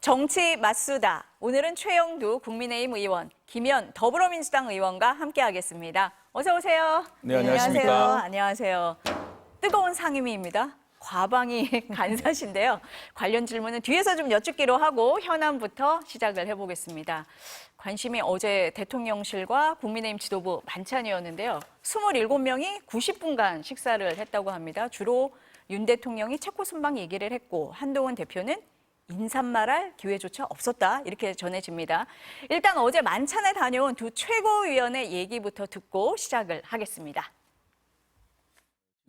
정치 맞수다. 오늘은 최영두 국민의힘 의원, 김현 더불어민주당 의원과 함께하겠습니다. 어서 오세요. 네, 안녕하십니까. 안녕하세요. 뜨거운 상임위입니다. 과방위 간사신데요. 관련 질문은 뒤에서 좀 여쭙기로 하고 현안부터 시작을 해보겠습니다. 관심이 어제 대통령실과 국민의힘 지도부 만찬이었는데요. 27명이 90분간 식사를 했다고 합니다. 주로 윤 대통령이 체코 순방 얘기를 했고 한동훈 대표는 인사말할 기회조차 없었다 이렇게 전해집니다. 일단 어제 만찬에 다녀온 두 최고위원의 얘기부터 듣고 시작을 하겠습니다.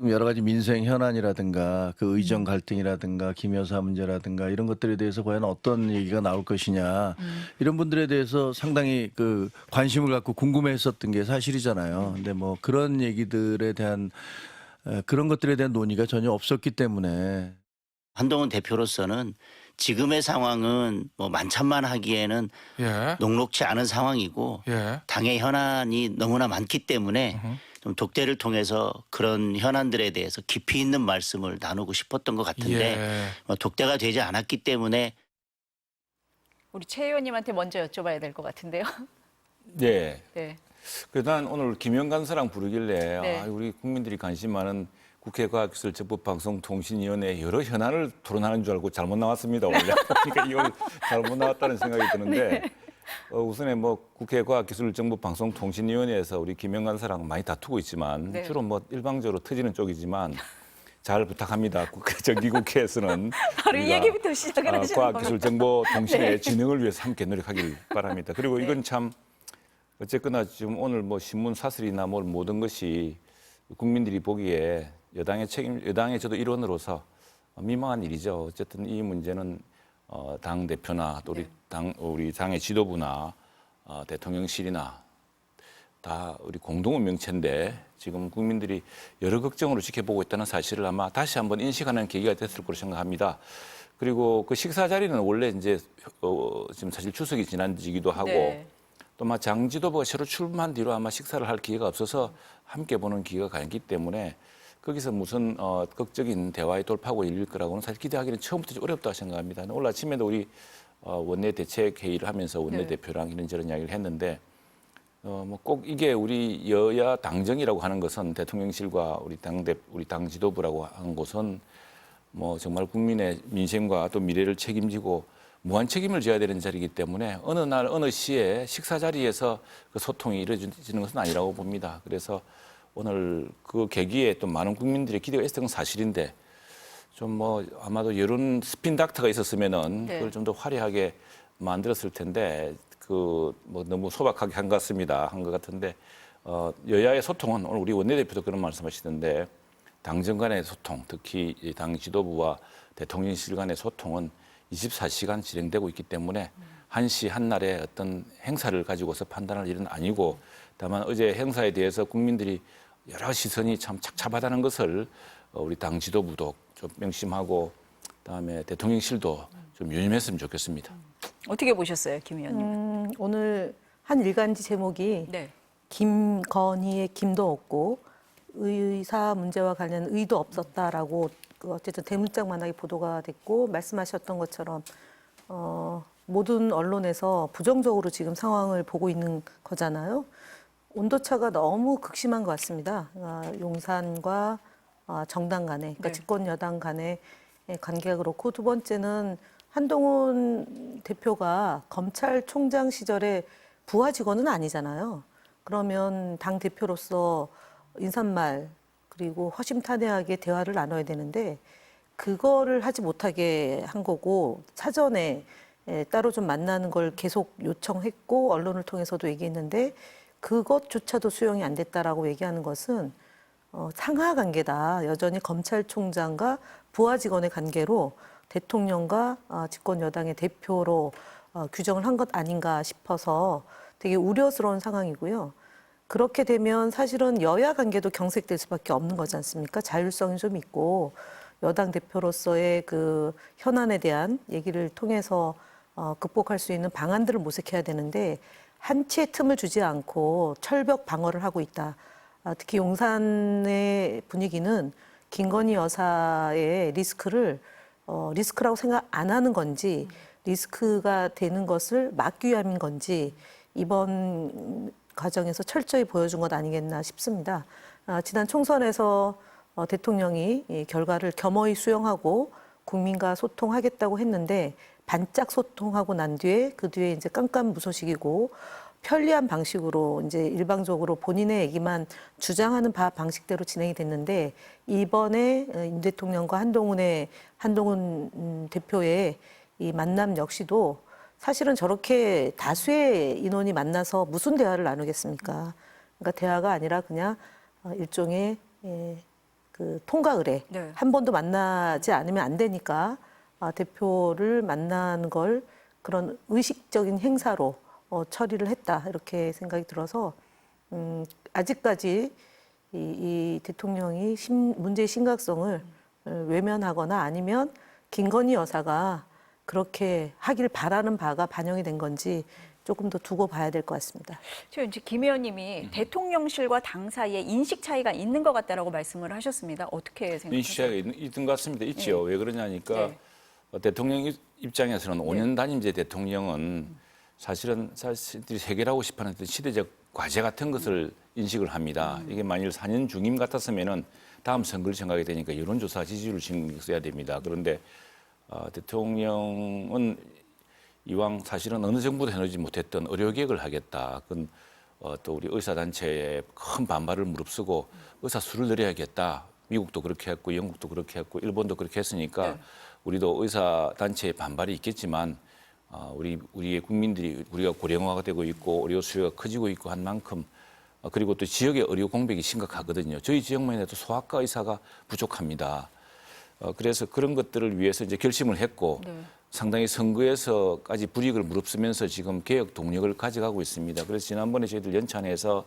여러 가지 민생 현안이라든가 그 의정 갈등이라든가 김여사 문제라든가 이런 것들에 대해서 과연 어떤 얘기가 나올 것이냐 이런 분들에 대해서 상당히 그 관심을 갖고 궁금해했었던 게 사실이잖아요. 근데 뭐 그런 얘기들에 대한 그런 것들에 대한 논의가 전혀 없었기 때문에 한동훈 대표로서는 지금의 상황은 뭐 만찬만 하기에는 예. 녹록치 않은 상황이고 예. 당의 현안이 너무나 많기 때문에 좀 독대를 통해서 그런 현안들에 대해서 깊이 있는 말씀을 나누고 싶었던 것 같은데 예. 뭐 독대가 되지 않았기 때문에 우리 최 의원님한테 먼저 여쭤봐야 될 것 같은데요. 네. 네. 그래서 난 오늘 김영간사랑 부르길래 네. 우리 국민들이 관심 많은 국회과학기술정보방송통신위원회 여러 현안을 토론하는 줄 알고 잘못 나왔습니다. 원래 그러니까 이걸 잘못 나왔다는 생각이 드는데 우선에 뭐 국회과학기술정보방송통신위원회에서 우리 김영간사랑 많이 다투고 있지만 네. 주로 뭐 일방적으로 터지는 쪽이지만 잘 부탁합니다. 정기국회에서는 바로 이 얘기부터 시작을 하시는 겁니다. 과학기술정보통신의 네. 진흥을 위해서 함께 노력하길 바랍니다. 그리고 이건 참 어쨌거나 지금 오늘 뭐 신문 사설이나 뭐 모든 것이 국민들이 보기에 여당의 저도 일원으로서 민망한 일이죠. 어쨌든 이 문제는 당 대표나 또 우리 당의 지도부나 대통령실이나 다 우리 공동의 명체인데 지금 국민들이 여러 걱정으로 지켜보고 있다는 사실을 아마 다시 한번 인식하는 계기가 됐을 거로 생각합니다. 그리고 그 식사 자리는 원래 이제 지금 사실 추석이 지난 지기도 하고 네. 또 장 지도부가 새로 출범한 뒤로 아마 식사를 할 기회가 없어서 함께 보는 기회가 가기 때문에 거기서 무슨 극적인 대화의 돌파구 열릴 거라고는 사실 기대하기는 처음부터 좀 어렵다고 생각합니다. 오늘 아침에도 우리 원내 대책 회의를 하면서 원내 대표랑 이런저런 이야기를 했는데 뭐 꼭 이게 우리 여야 당정이라고 하는 것은 대통령실과 우리 당 지도부라고 하는 곳은 뭐 정말 국민의 민생과 또 미래를 책임지고 무한 책임을 져야 되는 자리이기 때문에 어느 날 어느 시에 식사 자리에서 그 소통이 이루어지는 것은 아니라고 봅니다. 그래서 오늘 그 계기에 또 많은 국민들의 기대가 있었던 건 사실인데 좀 뭐 아마도 여론 스핀 닥터가 있었으면은 네. 그걸 좀 더 화려하게 만들었을 텐데 그 뭐 너무 소박하게 한 것 같은데 여야의 소통은 오늘 우리 원내대표도 그런 말씀하시던데 당정 간의 소통, 특히 당 지도부와 대통령실 간의 소통은 24시간 진행되고 있기 때문에 한시 한날의 어떤 행사를 가지고서 판단할 일은 아니고 다만 어제 행사에 대해서 국민들이 여러 시선이 참 착잡하다는 것을 우리 당 지도부도 좀 명심하고 그다음에 대통령실도 좀 유념했으면 좋겠습니다. 어떻게 보셨어요, 김 의원님? 오늘 한 일간지 제목이 네. 김건희의 김도 없고 의사 문제와 관련 의도 없었다라고 어쨌든 대문짝만하게 보도가 됐고 말씀하셨던 것처럼 모든 언론에서 부정적으로 지금 상황을 보고 있는 거잖아요. 온도차가 너무 극심한 것 같습니다. 용산과 정당 간에, 그러니까 네. 집권 여당 간의 관계가 그렇고 두 번째는 한동훈 대표가 검찰총장 시절에 부하 직원은 아니잖아요. 그러면 당 대표로서 인사말 그리고 허심탄회하게 대화를 나눠야 되는데 그거를 하지 못하게 한 거고 사전에 따로 좀 만나는 걸 계속 요청했고 언론을 통해서도 얘기했는데 그것조차도 수용이 안 됐다라고 얘기하는 것은 상하 관계다. 여전히 검찰총장과 부하 직원의 관계로 대통령과 집권 여당의 대표로 규정을 한 것 아닌가 싶어서 되게 우려스러운 상황이고요. 그렇게 되면 사실은 여야 관계도 경색될 수밖에 없는 거지 않습니까? 자율성이 좀 있고 여당 대표로서의 그 현안에 대한 얘기를 통해서 극복할 수 있는 방안들을 모색해야 되는데 한치의 틈을 주지 않고 철벽 방어를 하고 있다. 특히 용산의 분위기는 김건희 여사의 리스크를 리스크라고 생각 안 하는 건지 리스크가 되는 것을 막기 위함인 건지 이번 과정에서 철저히 보여준 것 아니겠나 싶습니다. 지난 총선에서 대통령이 이 결과를 겸허히 수용하고 국민과 소통하겠다고 했는데 반짝 소통하고 난 뒤에 그 뒤에 이제 깜깜무소식이고 편리한 방식으로 이제 일방적으로 본인의 얘기만 주장하는 방식대로 진행이 됐는데 이번에 임 대통령과 한동훈 대표의 이 만남 역시도 사실은 저렇게 다수의 인원이 만나서 무슨 대화를 나누겠습니까? 그러니까 대화가 아니라 그냥 일종의 그 통과 의례. 네. 한 번도 만나지 않으면 안 되니까 대표를 만나는 걸 그런 의식적인 행사로 처리를 했다 이렇게 생각이 들어서 아직까지 이 대통령이 문제의 심각성을 외면하거나 아니면 김건희 여사가 그렇게 하길 바라는 바가 반영이 된 건지 조금 더 두고 봐야 될 것 같습니다. 저 이제 김 의원님이 대통령실과 당 사이에 인식 차이가 있는 것 같다라고 말씀을 하셨습니다. 어떻게 생각하세요? 인식 차이가 있는 것 같습니다. 있지요. 왜 그러냐니까 네. 대통령 입장에서는 5년 단임제 대통령은 사실은 사실들이 해결하고 싶어하는 시대적 과제 같은 것을 인식을 합니다. 이게 만일 4년 중임 같았으면은 다음 선거를 정하게 되니까 여론조사 지지율을 신경 써야 됩니다. 그런데 대통령은 이왕 사실은 어느 정부도 해놓지 못했던 의료개혁을 하겠다. 그건 또 우리 의사단체에 큰 반발을 무릅쓰고 의사 수를 늘려야겠다. 미국도 그렇게 했고 영국도 그렇게 했고 일본도 그렇게 했으니까 우리도 의사단체의 반발이 있겠지만 우리의 국민들이 우리가 고령화가 되고 있고 의료 수요가 커지고 있고 한 만큼 그리고 또 지역의 의료 공백이 심각하거든요. 저희 지역만 해도 소아과 의사가 부족합니다. 그래서 그런 것들을 위해서 이제 결심을 했고 상당히 선거에서까지 불이익을 무릅쓰면서 지금 개혁 동력을 가져가고 있습니다. 그래서 지난번에 저희들 연찬에서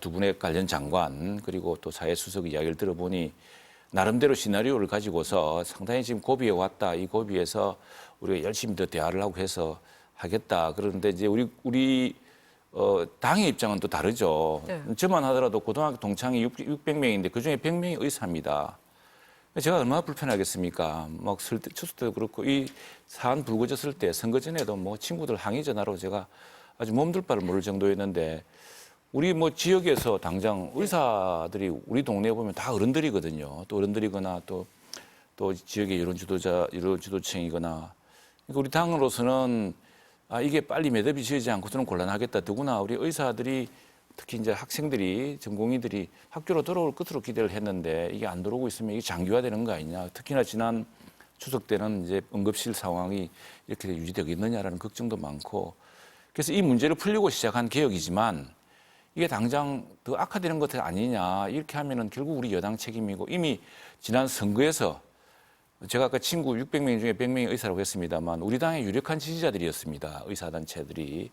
두 분의 관련 장관 그리고 또 사회수석 이야기를 들어보니 나름대로 시나리오를 가지고서 상당히 지금 고비에 왔다. 이 고비에서 우리가 열심히 더 대화를 하고 해서 하겠다. 그런데 이제 우리 당의 입장은 또 다르죠. 네. 저만 하더라도 고등학교 동창이 600명인데 그중에 100명이 의사입니다. 제가 얼마나 불편하겠습니까? 막 추수 때도 그렇고 이 사안 불거졌을 때 선거 전에도 뭐 친구들 항의 전화로 제가 아주 몸둘 바를 모를 정도였는데 우리 뭐 지역에서 당장 의사들이 우리 동네에 보면 다 어른들이거든요. 또 어른들이거나 또 지역의 여론 지도층이거나 그러니까 우리 당으로서는 이게 빨리 매듭이 지어지지 않고서는 곤란하겠다. 더구나 우리 의사들이 특히 이제 학생들이 전공의들이 학교로 돌아올 것으로 기대를 했는데 이게 안 들어오고 있으면 이게 장기화되는 거 아니냐. 특히나 지난 추석 때는 이제 응급실 상황이 이렇게 유지되겠느냐라는 걱정도 많고 그래서 이 문제를 풀려고 시작한 개혁이지만 이게 당장 더 악화되는 것 아니냐 이렇게 하면은 결국 우리 여당 책임이고 이미 지난 선거에서 제가 아까 친구 600명 중에 100명이 의사라고 했습니다만 우리 당의 유력한 지지자들이었습니다. 의사단체들이.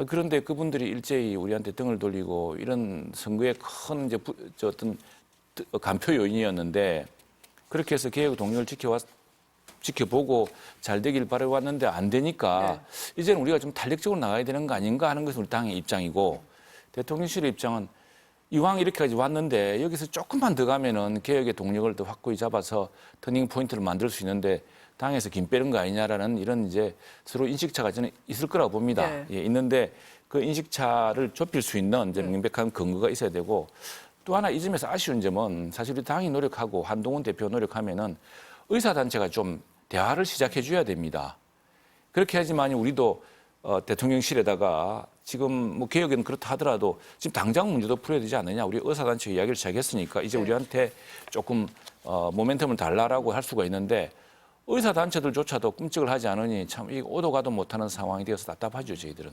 그런데 그분들이 일제히 우리한테 등을 돌리고 이런 선거에 큰 이제 어떤 간표 요인이었는데 그렇게 해서 개혁 동력을 지켜보고 잘 되길 바라왔는데 안 되니까 이제는 우리가 좀 탄력적으로 나가야 되는 거 아닌가 하는 것은 우리 당의 입장이고 대통령실의 입장은 이왕 이렇게까지 왔는데 여기서 조금만 더 가면은 개혁의 동력을 더 확고히 잡아서 터닝 포인트를 만들 수 있는데 당에서 김 빼는 거 아니냐라는 이런 이제 서로 인식차가 저는 있을 거라고 봅니다. 네. 예, 있는데 그 인식차를 좁힐 수 있는 이제 명백한 근거가 있어야 되고 또 하나 이 점에서 아쉬운 점은 사실 우리 당이 노력하고 한동훈 대표 노력하면은 의사단체가 좀 대화를 시작해 줘야 됩니다. 그렇게 하지만 우리도 대통령실에다가 지금 뭐 개혁은 그렇다 하더라도 지금 당장 문제도 풀어야 되지 않느냐. 우리 의사단체 이야기를 시작했으니까 이제 우리한테 조금 모멘텀을 달라라고 할 수가 있는데 의사단체들조차도 꿈쩍을 하지 않으니 참 이 오도 가도 못하는 상황이 되어서 답답하죠, 저희들은.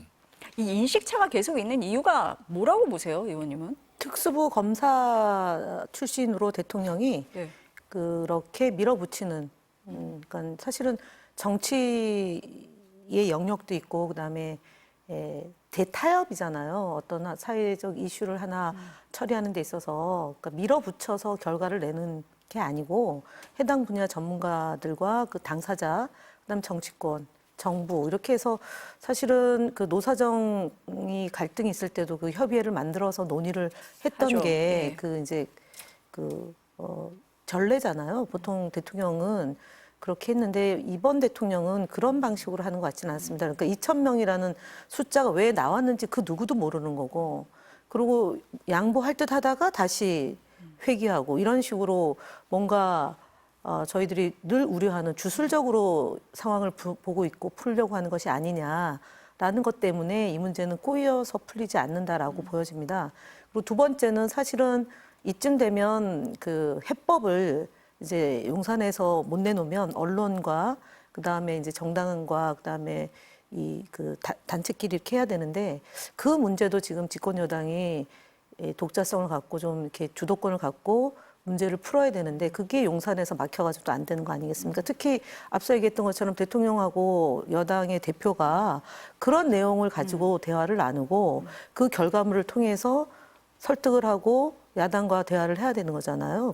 이 인식차가 계속 있는 이유가 뭐라고 보세요, 의원님은? 특수부 검사 출신으로 대통령이 네. 그렇게 밀어붙이는 그러니까 사실은 정치의 영역도 있고 그다음에 대타협이잖아요. 어떤 사회적 이슈를 하나 처리하는 데 있어서 그러니까 밀어붙여서 결과를 내는 게 아니고 해당 분야 전문가들과 그 당사자, 그다음 정치권, 정부 이렇게 해서 사실은 그 노사정이 갈등이 있을 때도 그 협의회를 만들어서 논의를 했던 하죠. 게 예. 그 이제 전례잖아요. 보통 대통령은 그렇게 했는데 이번 대통령은 그런 방식으로 하는 것 같지는 않습니다. 그러니까 2,000명이라는 숫자가 왜 나왔는지 그 누구도 모르는 거고, 그리고 양보할 듯 하다가 다시 회귀하고 이런 식으로 뭔가 저희들이 늘 우려하는 주술적으로 상황을 보고 있고 풀려고 하는 것이 아니냐라는 것 때문에 이 문제는 꼬여서 풀리지 않는다라고 보여집니다. 그리고 두 번째는 사실은 이쯤 되면 그 해법을 이제 용산에서 못 내놓으면 언론과 그다음에 이제 정당과 그다음에 이 그 단체끼리 이렇게 해야 되는데 그 문제도 지금 집권 여당이 독자성을 갖고 좀 이렇게 주도권을 갖고 문제를 풀어야 되는데 그게 용산에서 막혀가지고 또 안 되는 거 아니겠습니까? 특히 앞서 얘기했던 것처럼 대통령하고 여당의 대표가 그런 내용을 가지고 대화를 나누고 그 결과물을 통해서 설득을 하고 야당과 대화를 해야 되는 거잖아요.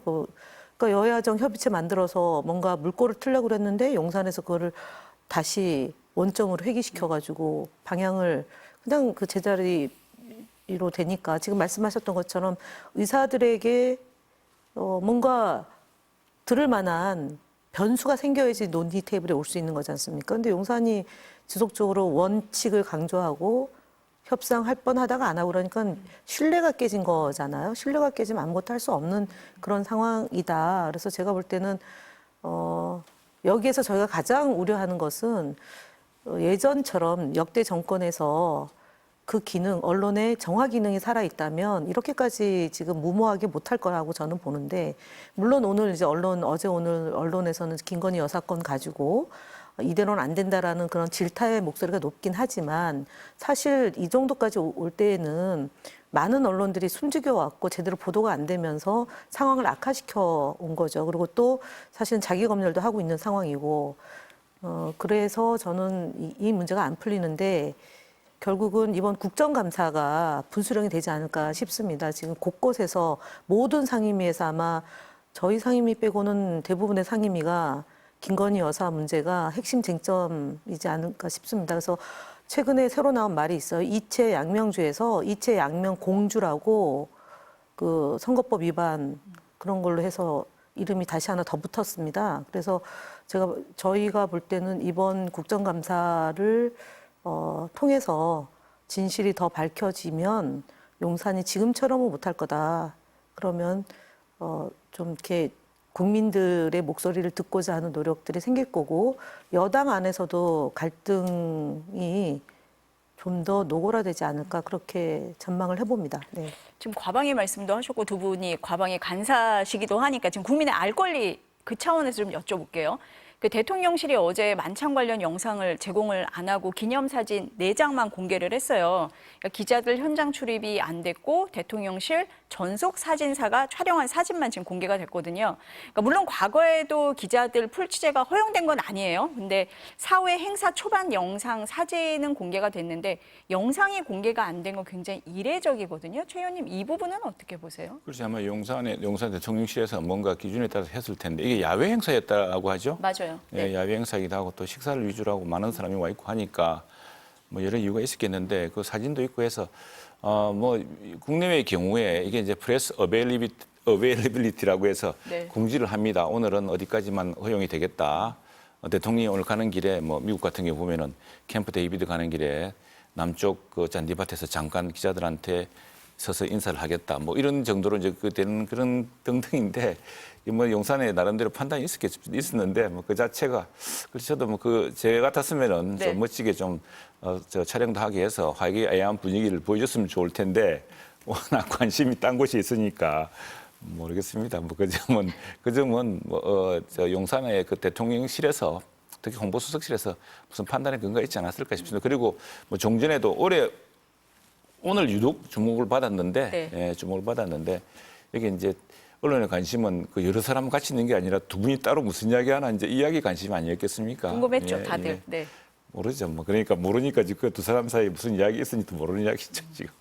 그러니까 여야정 협의체 만들어서 뭔가 물꼬를 틀려고 그랬는데 용산에서 그거를 다시 원점으로 회귀시켜가지고 방향을 그냥 그 제자리로 되니까 지금 말씀하셨던 것처럼 의사들에게 뭔가 들을 만한 변수가 생겨야지 논의 테이블에 올 수 있는 거지 않습니까? 근데 용산이 지속적으로 원칙을 강조하고 협상할 뻔하다가 안 하고 그러니까 신뢰가 깨진 거잖아요. 신뢰가 깨지면 아무것도 할 수 없는 그런 상황이다. 그래서 제가 볼 때는 여기에서 저희가 가장 우려하는 것은 예전처럼 역대 정권에서 그 기능, 언론의 정화 기능이 살아있다면 이렇게까지 지금 무모하게 못할 거라고 저는 보는데, 물론 오늘 이제 어제 오늘 언론에서는 김건희 여사 건 가지고 이대로는 안 된다라는 그런 질타의 목소리가 높긴 하지만 사실 이 정도까지 올 때에는 많은 언론들이 숨죽여 왔고 제대로 보도가 안 되면서 상황을 악화시켜 온 거죠. 그리고 또 사실은 자기 검열도 하고 있는 상황이고, 그래서 저는 이 문제가 안 풀리는데 결국은 이번 국정감사가 분수령이 되지 않을까 싶습니다. 지금 곳곳에서 모든 상임위에서 아마 저희 상임위 빼고는 대부분의 상임위가 김건희 여사 문제가 핵심 쟁점이지 않을까 싶습니다. 그래서 최근에 새로 나온 말이 있어요. 이채양명주에서 이채양명공주라고 그 선거법 위반 그런 걸로 해서 이름이 다시 하나 더 붙었습니다. 그래서 저희가 볼 때는 이번 국정감사를 통해서 진실이 더 밝혀지면 용산이 지금처럼은 못할 거다. 그러면 좀 이렇게 국민들의 목소리를 듣고자 하는 노력들이 생길 거고, 여당 안에서도 갈등이 좀 더 노골화되지 않을까 그렇게 전망을 해봅니다. 네. 지금 과방위 말씀도 하셨고 두 분이 과방위 간사시기도 하니까 지금 국민의 알 권리 그 차원에서 좀 여쭤볼게요. 그 대통령실이 어제 만찬 관련 영상을 제공을 안 하고 기념사진 4장만 공개를 했어요. 그러니까 기자들 현장 출입이 안 됐고 대통령실 전속 사진사가 촬영한 사진만 지금 공개가 됐거든요. 그러니까 물론 과거에도 기자들 풀 취재가 허용된 건 아니에요. 근데 사회 행사 초반 영상, 사진은 공개가 됐는데 영상이 공개가 안 된 건 굉장히 이례적이거든요. 최 의원님 이 부분은 어떻게 보세요? 그렇지 아마 용산 대통령실에서 뭔가 기준에 따라서 했을 텐데 이게 야외 행사였다고 하죠. 맞아요. 네. 예, 야외 행사이기도 하고 또 식사를 위주로 하고 많은 사람이 와 있고 하니까 뭐 여러 이유가 있었겠는데 그 사진도 있고 해서 뭐 국내외의 경우에 이게 이제 프레스 어베일리비리티라고 해서 네. 공지를 합니다. 오늘은 어디까지만 허용이 되겠다. 대통령이 오늘 가는 길에 뭐 미국 같은 경우 보면은 캠프 데이비드 가는 길에 남쪽 그 잔디밭에서 잠깐 기자들한테 서서 인사를 하겠다. 뭐 이런 정도로 이제 그 되는 그런 등등인데 뭐 용산에 나름대로 판단이 있었는데 뭐 그 자체가 그래서 저도 뭐 그 제 같았으면은 네. 좀 멋지게 좀 저 촬영도 하게 해서 화기애애한 분위기를 보여줬으면 좋을 텐데 워낙 관심이 딴 곳이 있으니까 모르겠습니다. 뭐 그 점은 뭐 저 용산의 그 대통령실에서 특히 홍보수석실에서 무슨 판단의 근거가 있지 않았을까 싶습니다. 그리고 뭐 종전에도 오늘 유독 주목을 받았는데, 네. 예, 주목을 받았는데 이게 이제 언론의 관심은 그 여러 사람 같이 있는 게 아니라 두 분이 따로 무슨 이야기하나 이제 이야기 관심 아니었겠습니까? 궁금했죠, 예, 다들. 예. 네. 모르죠. 뭐 그러니까 모르니까 지금 두 사람 사이에 무슨 이야기 있으니까 모르는 이야기죠 지금.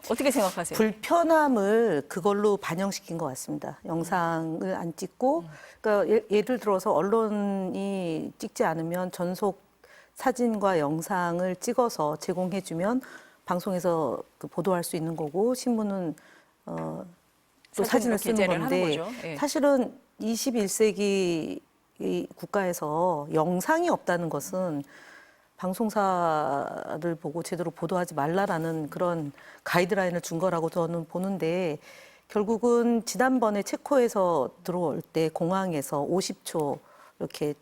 어떻게 생각하세요? 불편함을 그걸로 반영시킨 것 같습니다. 영상을 안 찍고, 그러니까 예를 들어서 언론이 찍지 않으면 전속 사진과 영상을 찍어서 제공해주면 방송에서 그 보도할 수 있는 거고, 신문은 또 사진을 쓰는 게재를 하는 건데, 거죠. 예. 사실은 21세기 이 국가에서 영상이 없다는 것은 방송사를 보고 제대로 보도하지 말라라는 그런 가이드라인을 준 거라고 저는 보는데 결국은 지난번에 체코에서 들어올 때 공항에서 50초 이렇게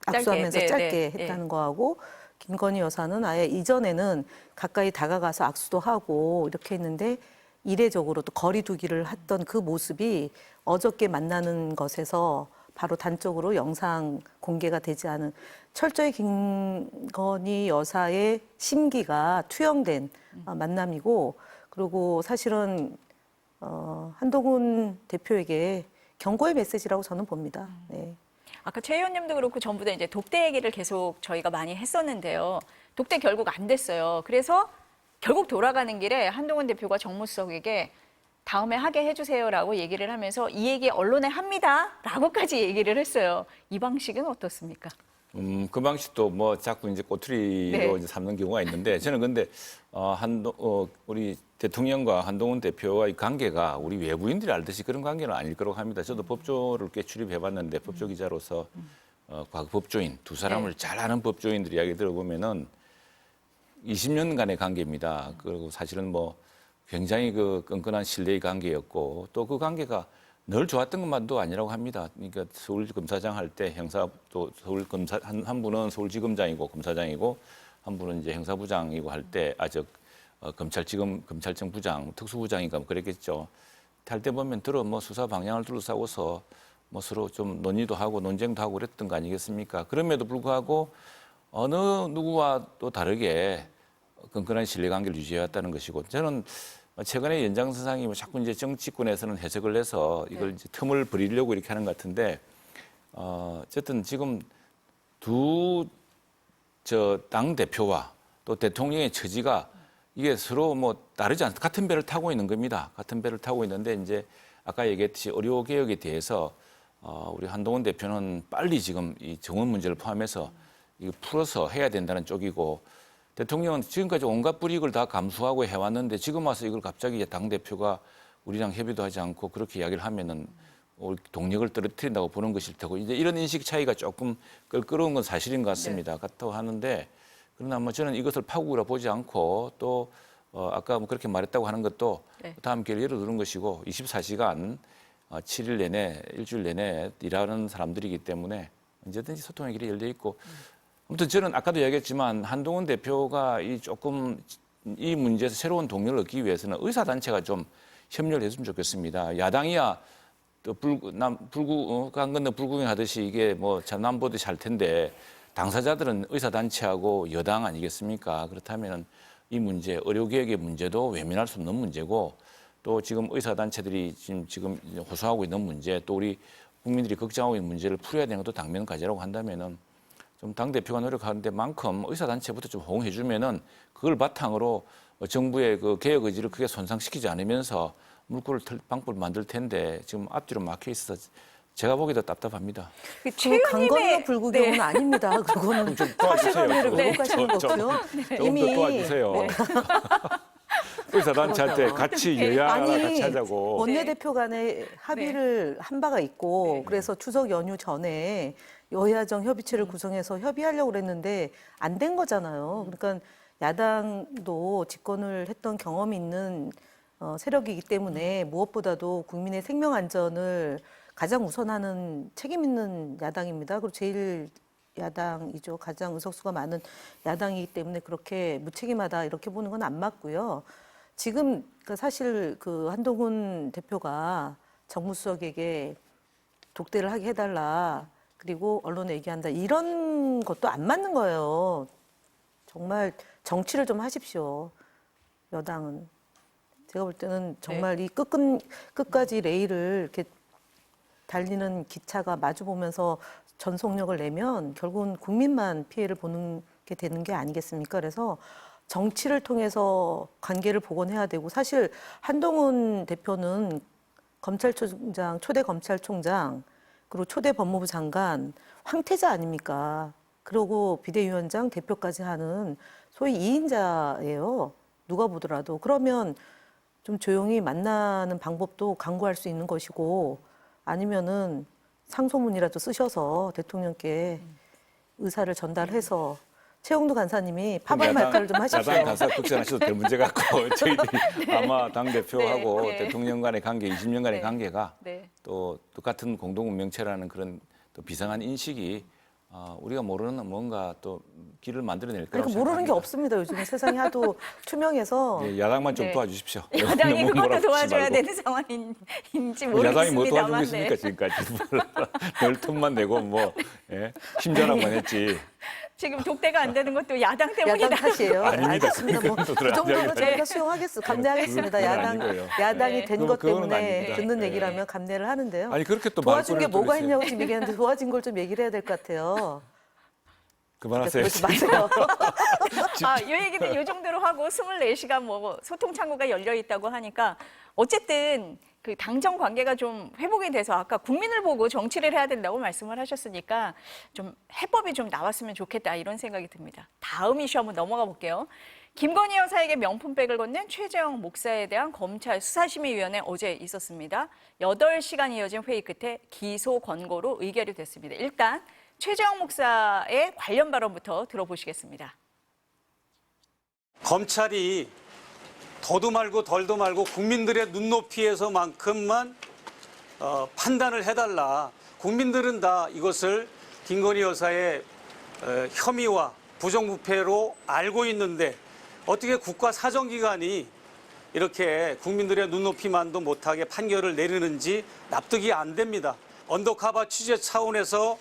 악수하면서 네, 짧게 네, 했다는 거하고 김건희 여사는 아예 이전에는 가까이 다가가서 악수도 하고 이렇게 했는데 이례적으로 또 거리 두기를 했던 그 모습이 어저께 만나는 것에서 바로 단적으로 영상 공개가 되지 않은 철저히 김건희 여사의 심기가 투영된 만남이고 그리고 사실은 한동훈 대표에게 경고의 메시지라고 저는 봅니다. 네. 아까 최 의원님도 그렇고 전부 다 이제 독대 얘기를 계속 저희가 많이 했었는데요. 독대 결국 안 됐어요. 그래서 결국 돌아가는 길에 한동훈 대표가 정무수석에게 다음에 하게 해주세요라고 얘기를 하면서 이 얘기 언론에 합니다라고까지 얘기를 했어요. 이 방식은 어떻습니까? 그 방식도 뭐 자꾸 이제 꼬투리로 네. 이제 삼는 경우가 있는데 저는 근데 우리 대통령과 한동훈 대표와의 관계가 우리 외부인들이 알듯이 그런 관계는 아닐 거라고 합니다. 저도 법조를 꽤 출입해봤는데 법조 기자로서 과거 법조인 두 사람을 잘 아는 법조인들 이야기 들어보면은 20년간의 관계입니다. 그리고 사실은 뭐 굉장히 그 끈끈한 신뢰의 관계였고 또 그 관계가 늘 좋았던 것만도 아니라고 합니다. 그러니까 서울검사장 할 때 형사 또 서울검사 한 분은 서울지검장이고 검사장이고 한 분은 이제 형사부장이고 할 때 검찰청 부장 특수부장인가 뭐 그랬겠죠. 할 때 보면 뭐 수사 방향을 둘러싸고서 뭐 서로 좀 논의도 하고 논쟁도 하고 그랬던 거 아니겠습니까? 그럼에도 불구하고 어느 누구와 또 다르게 끈끈한 신뢰관계를 유지해왔다는 것이고 저는 최근에 연장선상이 뭐 자꾸 이제 정치권에서는 해석을 해서 이걸 이제 틈을 버리려고 이렇게 하는 것 같은데 어쨌든 지금 당 대표와 또 대통령의 처지가 이게 서로 뭐 다르지 않다 같은 배를 타고 있는 겁니다. 같은 배를 타고 있는데 이제 아까 얘기했듯이 의료 개혁에 대해서 우리 한동훈 대표는 빨리 지금 이 정원 문제를 포함해서 이거 풀어서 해야 된다는 쪽이고 대통령은 지금까지 온갖 불이익을 다 감수하고 해왔는데 지금 와서 이걸 갑자기 당 대표가 우리랑 협의도 하지 않고 그렇게 이야기를 하면은 우리 동력을 떨어뜨린다고 보는 것일 테고 이제 이런 인식 차이가 조금 껄끄러운 건 사실인 것 같습니다. 같다고 하는데 그러나 뭐 저는 이것을 파국이라 보지 않고 또 아까 뭐 그렇게 말했다고 하는 것도 다음 기회를 열어두는 것이고 24시간 7일 내내 일주일 내내 일하는 사람들이기 때문에 언제든지 소통의 길이 열려 있고 아무튼 저는 아까도 얘기했지만 한동훈 대표가 이 문제에서 새로운 동력을 얻기 위해서는 의사단체가 좀 협력을 했으면 좋겠습니다. 야당이야 또 강 건너 불구경하듯이 이게 뭐 전남보듯이 할 텐데 당사자들은 의사단체하고 여당 아니겠습니까? 그렇다면 이 문제, 의료개혁의 문제도 외면할 수 없는 문제고 또 지금 의사단체들이 지금 호소하고 있는 문제 또 우리 국민들이 걱정하고 있는 문제를 풀어야 되는 것도 당면 과제라고 한다면은 좀 당대표가 노력하는데 만큼 의사단체부터 좀 호응해주면은 그걸 바탕으로 정부의 그 개혁 의지를 크게 손상시키지 않으면서 물꼬를 틀 방법을 만들 텐데 지금 앞뒤로 막혀 있어서 제가 보기에도 답답합니다. 그 그 강건너 불구경은 아닙니다. 그거는 좀 도와주세요. 사실관계를 왜곡하시는 좀 거고요. 좀 더 도와주세요. 의사단체한테 같이 여야가 같이 하자고. 원내대표 간에 합의를 한 바가 있고 그래서 추석 연휴 전에 여야정 협의체를 구성해서 협의하려고 그랬는데 안 된 거잖아요. 그러니까 야당도 집권을 했던 경험이 있는 세력이기 때문에 무엇보다도 국민의 생명 안전을 가장 우선하는 책임 있는 야당입니다. 그리고 제일 야당이죠. 가장 의석수가 많은 야당이기 때문에 그렇게 무책임하다 이렇게 보는 건 안 맞고요. 지금 사실 그 한동훈 대표가 정무수석에게 독대를 하게 해달라. 그리고 언론에 얘기한다. 이런 것도 안 맞는 거예요. 정말 정치를 좀 하십시오. 여당은. 제가 볼 때는 정말 이 끝까지 레일을 이렇게 달리는 기차가 마주 보면서 전속력을 내면 결국은 국민만 피해를 보는 게 되는 게 아니겠습니까? 그래서 정치를 통해서 관계를 복원해야 되고 사실 한동훈 대표는 검찰총장, 초대 검찰총장 그리고 초대 법무부 장관 황태자 아닙니까? 그리고 비대위원장 대표까지 하는 소위 2인자예요. 누가 보더라도. 그러면 좀 조용히 만나는 방법도 강구할 수 있는 것이고 아니면은 상소문이라도 쓰셔서 대통령께 의사를 전달해서 최영두 간사님이 파벌 말타를 좀 하십시오. 야당 간사 걱정하셔도 될 문제 같고 저희들이 아마 당 대표하고 네, 네. 대통령 간의 관계, 20년간의 네. 관계가 네. 또 똑같은 공동 운명체라는 그런 또 비상한 인식이 우리가 모르는 뭔가 또 길을 만들어낼 거라고 그러니까 모르는 게 생각합니다. 없습니다. 요즘 세상이 하도 투명해서 예, 야당만 좀 네. 도와주십시오. 야당이 너무 그것도 몰아붙이지 도와줘야 말고. 되는 상황인지 야당이 뭐 도와주고 모르겠습니다만. 있습니까 지금까지 늘 틈만 내고 뭐 힘전환만 했지. 지금 독대가 안 되는 것도 야당 때문이다. 야당 탓이에요. 아닙니다. 알겠습니다. 뭐, 그건 또 그 정도는 아니고요. 저희가 수용하겠습니다. 감내하겠습니다. 그건 야당, 아니고요. 야당이 네. 된 것 그거는 때문에 아닙니다. 듣는 네. 얘기라면 감내를 하는데요. 아니 그렇게 또 도와준 게 말꼬리를 뭐가 뚫으세요. 있냐고 지금 얘기했는데 도와준 걸 좀 얘기를 해야 될 것 같아요. 그만하세요. 그러지 마세요. 이 얘기는 이 정도로 하고 24시간 뭐 소통 창구가 열려 있다고 하니까 어쨌든 그 당정 관계가 좀 회복이 돼서 아까 국민을 보고 정치를 해야 된다고 말씀을 하셨으니까 좀 해법이 좀 나왔으면 좋겠다 이런 생각이 듭니다. 다음 이슈 한번 넘어가 볼게요. 김건희 여사에게 명품백을 건넨 최재형 목사에 대한 검찰 수사심의위원회 어제 있었습니다. 8시간 이어진 회의 끝에 기소 권고로 의결이 됐습니다. 일단 최재형 목사의 관련 발언부터 들어보시겠습니다. 검찰이 더도 말고 덜도 말고 국민들의 눈높이에서만큼만 판단을 해달라. 국민들은 다 이것을 김건희 여사의 혐의와 부정부패로 알고 있는데 어떻게 국가 사정기관이 이렇게 국민들의 눈높이만도 못하게 판결을 내리는지 납득이 안 됩니다. 언더커버 취재 차원에서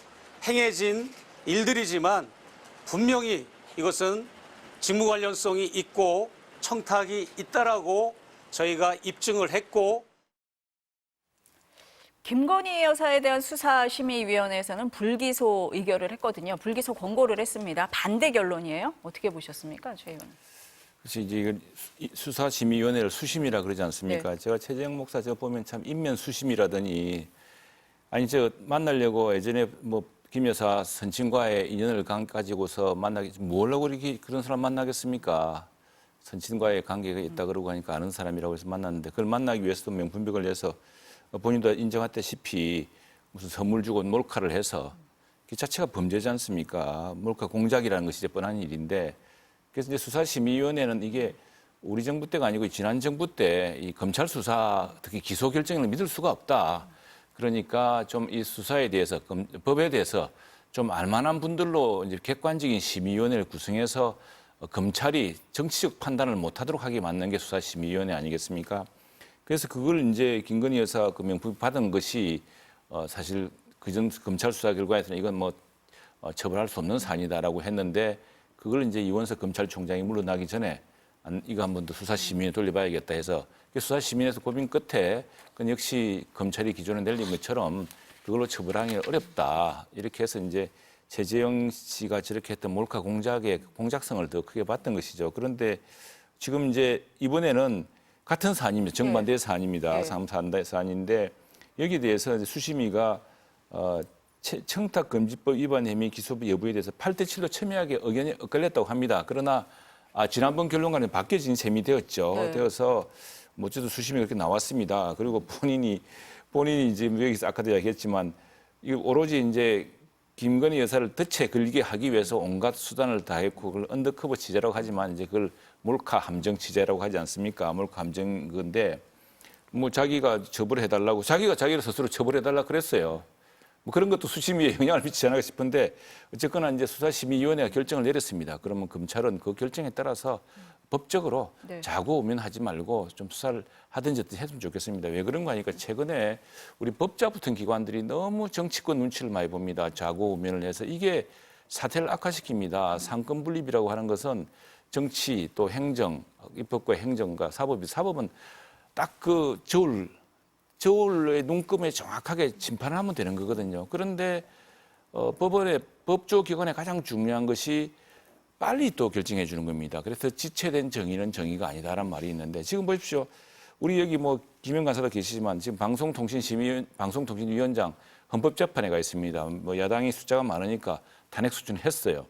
행해진 일들이지만 분명히 이것은 직무 관련성이 있고 청탁이 있다라고 저희가 입증을 했고 김건희 여사에 대한 수사심의위원회에서는 불기소 의결을 했거든요. 불기소 권고를 했습니다. 반대 결론이에요. 어떻게 보셨습니까, 최 의원? 그래서 이제 이건 수사심의위원회를 수심이라 그러지 않습니까? 네. 제가 최재형 목사 저거 보면 참 인면수심이라더니 아니 저 만나려고 예전에 뭐 김 여사 선친과의 인연을 가지고서 뭐라고 이렇게 그런 사람 만나겠습니까? 선친과의 관계가 있다 그러고 하니까 아는 사람이라고 해서 만났는데 그걸 만나기 위해서도 명품백을 내서 본인도 인정했다시피 무슨 선물 주고 몰카를 해서 그 자체가 범죄지 않습니까? 몰카 공작이라는 것이 이제 뻔한 일인데 그래서 이제 수사심의위원회는 이게 우리 정부 때가 아니고 지난 정부 때 이 검찰 수사 특히 기소 결정을 믿을 수가 없다. 그러니까 좀 이 수사에 대해서 법에 대해서 좀 알만한 분들로 이제 객관적인 심의위원회를 구성해서 검찰이 정치적 판단을 못하도록 하게 만든 게 수사심의위원회 아니겠습니까? 그래서 그걸 이제 김건희 여사 그 명품 받은 것이 사실 그전 검찰 수사 결과에서는 이건 뭐 처벌할 수 없는 사안이다라고 했는데 그걸 이제 이원석 검찰총장이 물러나기 전에 이거 한 번 더 수사심의에 돌려봐야겠다 해서 수사심의에서 고민 끝에 그건 역시 검찰이 기존에 내린 것처럼 그걸로 처벌하기 어렵다 이렇게 해서 이제 최재형 씨가 저렇게 했던 몰카 공작의 공작성을 더 크게 봤던 것이죠. 그런데 지금 이제 이번에는 같은 사안입니다. 정반대의 사안입니다. 사안인데 여기에 대해서 이제 수심위가 청탁금지법 위반 혐의 기소 여부에 대해서 8대7로 첨예하게 의견이 엇갈렸다고 합니다. 그러나 지난번 결론과는 바뀌어진 셈이 되었죠. 네. 되어서 뭐 어쨌든 수심이 그렇게 나왔습니다. 그리고 본인이 이제 여기서 아까도 이야기했지만 이 오로지 이제 김건희 여사를 덫에 걸리게 하기 위해서 온갖 수단을 다했고 그걸 언더커버 취재라고 하지만 이제 그걸 몰카 함정 취재라고 하지 않습니까? 몰카 함정 건데 뭐 자기가 처벌해달라고 자기가 자기를 스스로 처벌해달라 그랬어요. 뭐 그런 것도 수심위에 영향을 미치지 않을까 싶은데 어쨌거나 이제 수사심의위원회가 결정을 내렸습니다. 그러면 검찰은 그 결정에 따라서 법적으로 네. 자고우면하지 말고 좀 수사를 하든지 어떻게 했으면 좋겠습니다. 왜 그런가 하니까 최근에 우리 법자 붙은 기관들이 너무 정치권 눈치를 많이 봅니다. 자고우면을 해서 이게 사태를 악화시킵니다. 상권 분립이라고 하는 것은 정치 또 행정, 입법과 행정과 사법은 딱 그 저울의 눈금에 정확하게 심판을 하면 되는 거거든요. 그런데 법원의 법조기관의 가장 중요한 것이 빨리 또 결정해 주는 겁니다. 그래서 지체된 정의는 정의가 아니다라는 말이 있는데 지금 보십시오. 우리 여기 뭐 김영 간사도 계시지만 지금 방송통신위원장 헌법재판에 가 있습니다. 뭐 야당이 숫자가 많으니까 탄핵 수준을 했어요.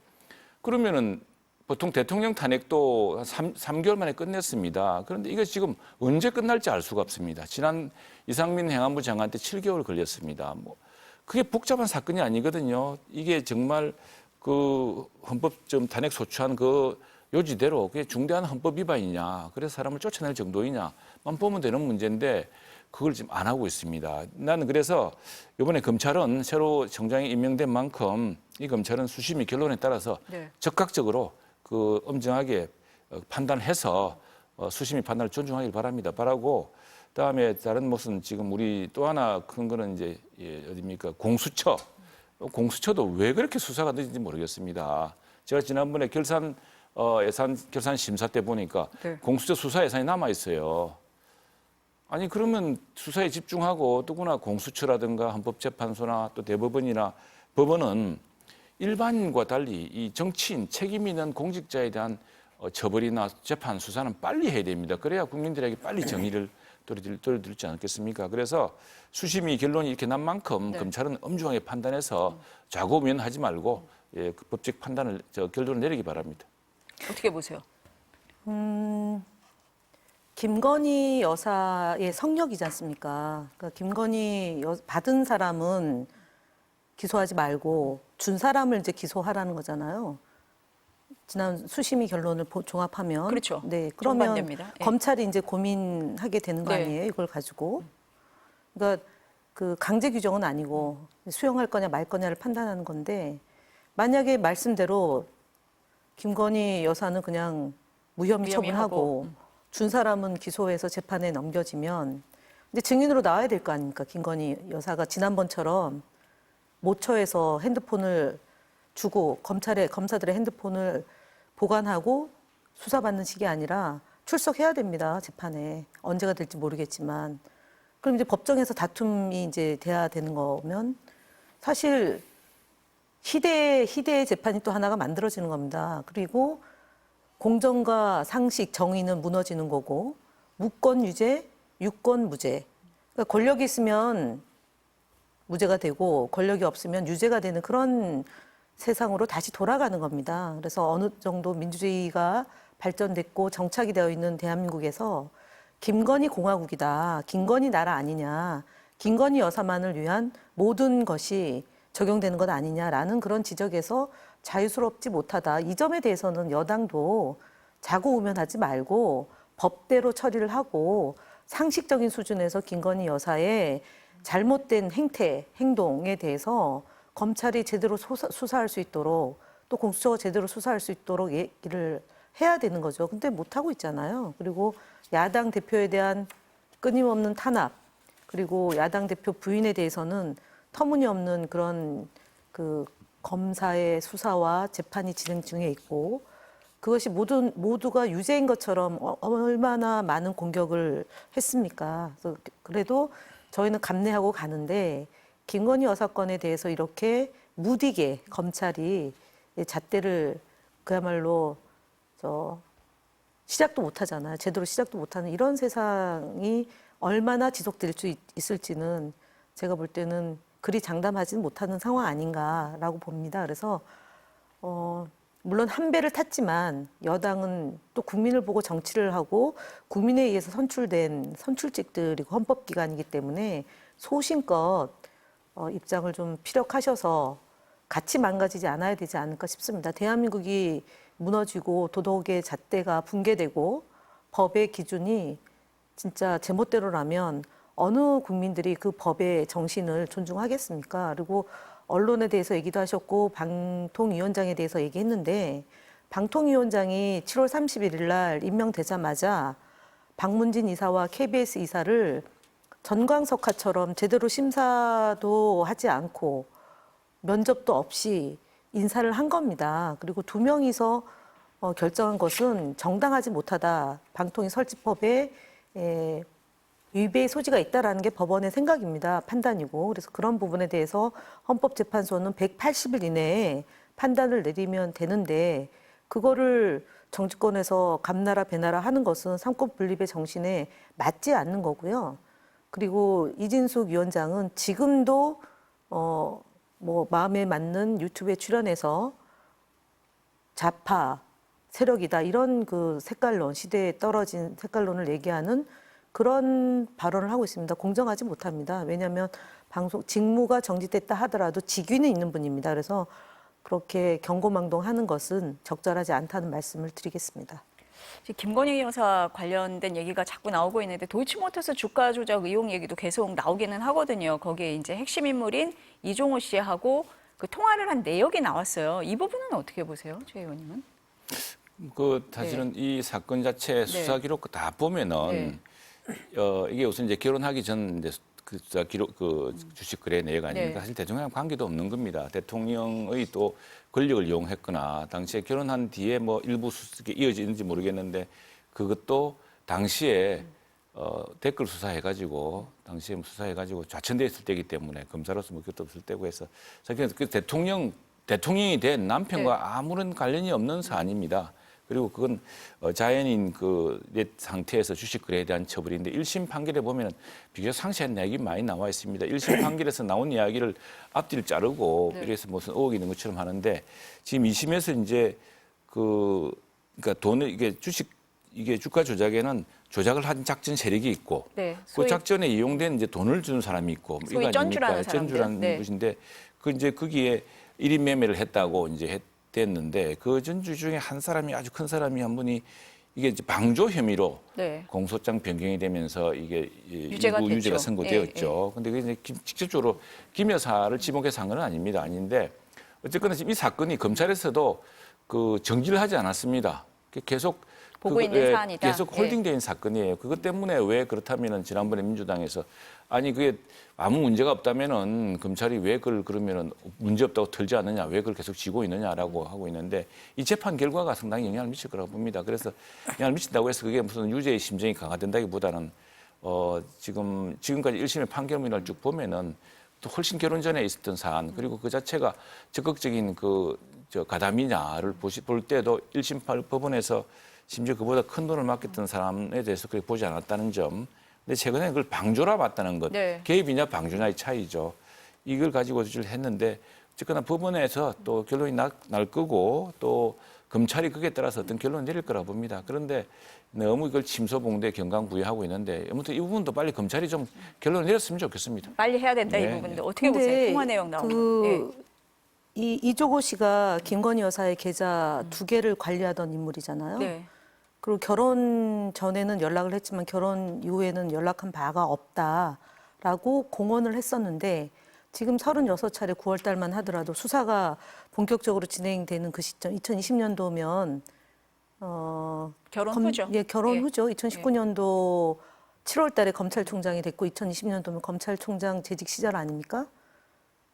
그러면은 보통 대통령 탄핵도 3개월 만에 끝냈습니다. 그런데 이게 지금 언제 끝날지 알 수가 없습니다. 지난 이상민 행안부 장관 때 7개월 걸렸습니다. 뭐 그게 복잡한 사건이 아니거든요. 이게 정말 그 헌법 좀 탄핵 소추한 그 요지대로 그게 중대한 헌법 위반이냐, 그래서 사람을 쫓아낼 정도이냐만 보면 되는 문제인데 그걸 지금 안 하고 있습니다. 나는 그래서 이번에 검찰은 새로 청장이 임명된 만큼 이 검찰은 수심이 결론에 따라서 네. 적극적으로 그 엄정하게 판단해서 수심이 판단을 존중하길 바랍니다. 바라고 그다음에 다른 무슨 지금 우리 또 하나 큰 거는 이제 어디입니까? 공수처. 공수처도 왜 그렇게 수사가 늦은지 모르겠습니다. 제가 지난번에 예산 결산 심사 때 보니까 네. 공수처 수사 예산이 남아 있어요. 아니 그러면 수사에 집중하고 더구나 공수처라든가 헌법재판소나 또 대법원이나 법원은 일반인과 달리 이 정치인 책임 있는 공직자에 대한 처벌이나 재판 수사는 빨리 해야 됩니다. 그래야 국민들에게 빨리 정의를 돌려드리지 않겠습니까? 그래서 수심이 결론이 이렇게 난 만큼 네. 검찰은 엄중하게 판단해서 좌고우면하지 말고 그 법적 판단을 결론을 내리기 바랍니다. 어떻게 보세요? 김건희 여사의 성역이지 않습니까? 그러니까 김건희 받은 사람은 기소하지 말고 준 사람을 이제 기소하라는 거잖아요. 지난 수심이 결론을 종합하면 그렇죠. 네, 그러면 정반대입니다. 예. 검찰이 이제 고민하게 되는 거 네. 아니에요? 이걸 가지고. 그러니까 그 강제 규정은 아니고 수용할 거냐 말 거냐를 판단하는 건데 만약에 말씀대로 김건희 여사는 그냥 무혐의 처분하고 준 사람은 기소해서 재판에 넘겨지면 이제 증인으로 나와야 될 거 아닙니까? 김건희 여사가 지난번처럼 모처에서 핸드폰을 주고 검사들의 핸드폰을 보관하고 수사받는 식이 아니라 출석해야 됩니다. 재판에. 언제가 될지 모르겠지만. 그럼 이제 법정에서 다툼이 이제 돼야 되는 거면 사실 희대의 재판이 또 하나가 만들어지는 겁니다. 그리고 공정과 상식, 정의는 무너지는 거고 무권 유죄, 유권 무죄. 그러니까 권력이 있으면 무죄가 되고 권력이 없으면 유죄가 되는 그런 세상으로 다시 돌아가는 겁니다. 그래서 어느 정도 민주주의가 발전됐고 정착이 되어 있는 대한민국에서 김건희 공화국이다, 김건희 나라 아니냐, 김건희 여사만을 위한 모든 것이 적용되는 것 아니냐라는 그런 지적에서 자유스럽지 못하다. 이 점에 대해서는 여당도 자고우면하지 말고 법대로 처리를 하고 상식적인 수준에서 김건희 여사의 잘못된 행동에 대해서 검찰이 제대로 수사할 수 있도록 또 공수처가 제대로 수사할 수 있도록 얘기를 해야 되는 거죠. 근데 못하고 있잖아요. 그리고 야당 대표에 대한 끊임없는 탄압, 그리고 야당 대표 부인에 대해서는 터무니없는 그런 그 검사의 수사와 재판이 진행 중에 있고 그것이 모두가 유죄인 것처럼 얼마나 많은 공격을 했습니까? 그래도 저희는 감내하고 가는데 김건희 여사 건에 대해서 이렇게 무디게 검찰이 잣대를 그야말로 시작도 못하잖아요. 제대로 시작도 못하는 이런 세상이 얼마나 지속될 수 있을지는 제가 볼 때는 그리 장담하지는 못하는 상황 아닌가라고 봅니다. 그래서 물론 한 배를 탔지만 여당은 또 국민을 보고 정치를 하고 국민에 의해서 선출된 선출직들이고 헌법기관이기 때문에 소신껏 입장을 좀 피력하셔서 같이 망가지지 않아야 되지 않을까 싶습니다. 대한민국이 무너지고 도덕의 잣대가 붕괴되고 법의 기준이 진짜 제멋대로라면 어느 국민들이 그 법의 정신을 존중하겠습니까? 그리고 언론에 대해서 얘기도 하셨고 방통위원장에 대해서 얘기했는데 방통위원장이 7월 31일 날 임명되자마자 박문진 이사와 KBS 이사를 전광석화처럼 제대로 심사도 하지 않고 면접도 없이 인사를 한 겁니다. 그리고 2명이서 결정한 것은 정당하지 못하다. 방통위 설치법에 위배의 소지가 있다라는 게 법원의 생각입니다. 판단이고. 그래서 그런 부분에 대해서 헌법재판소는 180일 이내에 판단을 내리면 되는데 그거를 정치권에서 감나라 배나라 하는 것은 삼권 분립의 정신에 맞지 않는 거고요. 그리고 이진숙 위원장은 지금도 마음에 맞는 유튜브에 출연해서 좌파 세력이다 이런 그 색깔론, 시대에 떨어진 색깔론을 얘기하는 그런 발언을 하고 있습니다. 공정하지 못합니다. 왜냐하면 방송 직무가 정지됐다 하더라도 직위는 있는 분입니다. 그래서 그렇게 경고망동하는 것은 적절하지 않다는 말씀을 드리겠습니다. 지금 김건희 여사 관련된 얘기가 자꾸 나오고 있는데 도이치모터스 주가 조작 의혹 얘기도 계속 나오기는 하거든요. 거기에 이제 핵심 인물인 이종호 씨하고 그 통화를 한 내역이 나왔어요. 이 부분은 어떻게 보세요, 최 의원님은? 사실은 이 사건 자체 수사 기록 다 보면은 이게 우선 이제 결혼하기 전 이제 그 수사 기록 그 주식 거래 내역 아닙니까? 사실 대통령과 관계도 없는 겁니다. 대통령의 또 권력을 이용했거나 당시에 결혼한 뒤에 뭐 일부 수습이 이어지는지 모르겠는데 그것도 당시에 댓글 수사해가지고 당시에 수사해가지고 좌천돼 있을 때이기 때문에 검사로서 뭐 그것도 없을 때고 해서 사실 그 대통령이 된 남편과 아무런 관련이 없는 사안입니다. 그리고 그건 자연인 그 상태에서 주식 거래에 대한 처벌인데 1심 판결에 보면 비교적 상세한 내용이 많이 나와 있습니다. 1심 판결에서 나온 이야기를 앞뒤를 자르고 이래서 무슨 의혹이 있는 것처럼 하는데 지금 2심에서 이제 그러니까 돈을 이게 주가 조작에는 조작을 한 작전 세력이 있고 그 작전에 이용된 이제 돈을 주는 사람이 있고 소위 전주라는 사람들. 전주라는 것인데 그 이제 거기에 1인 매매를 했다고 이제 됐는데 그 전주 중에 한 사람이 아주 큰 사람이 한 분이 이게 이제 방조 혐의로 공소장 변경이 되면서 이게 유죄가 선고되었죠. 근데 그게 이제 직접적으로 김 여사를 지목해서 한 건 아닙니다. 아닌데 어쨌거나 지금 이 사건이 검찰에서도 그 정지를 하지 않았습니다. 계속 보고 있는 사안이다. 계속 홀딩된 사건이에요. 그것 때문에 왜 그렇다면은 지난번에 민주당에서 아니 그게 아무 문제가 없다면은 검찰이 왜 그걸 그러면은 문제 없다고 털지 않느냐, 왜 그걸 계속 쥐고 있느냐라고 하고 있는데 이 재판 결과가 상당히 영향을 미칠 거라고 봅니다. 그래서 영향을 미친다고 해서 그게 무슨 유죄의 심정이 강화된다기보다는 지금까지 1심의 판결문을 쭉 보면은 또 훨씬 결혼 전에 있었던 사안 그리고 그 자체가 적극적인 가담이냐를 볼 때도 1심 법원에서 심지어 그보다 큰 돈을 맡겼던 사람에 대해서 그렇게 보지 않았다는 점. 근데 최근에 그걸 방조라 봤다는 것. 개입이냐 방조냐의 차이죠. 이걸 가지고 조치를 했는데 어쨌거나 법원에서 또 결론이 날 거고 또 검찰이 그에 따라서 어떤 결론을 내릴 거라고 봅니다. 그런데 너무 이걸 침소봉대 경강부회하고 있는데 아무튼 이 부분도 빨리 검찰이 좀 결론을 내렸으면 좋겠습니다. 빨리 해야 된다 이 부분도 어떻게 보세요? 통화 내용 나오면. 이종호 씨가 김건희 여사의 계좌 2개를 관리하던 인물이잖아요. 그리고 결혼 전에는 연락을 했지만 결혼 이후에는 연락한 바가 없다라고 공언을 했었는데 지금 36차례 9월 달만 하더라도 수사가 본격적으로 진행되는 그 시점 2020년도면 결혼 후죠. 결혼 후죠. 2019년도 7월 달에 검찰총장이 됐고 2020년도면 검찰총장 재직 시절 아닙니까?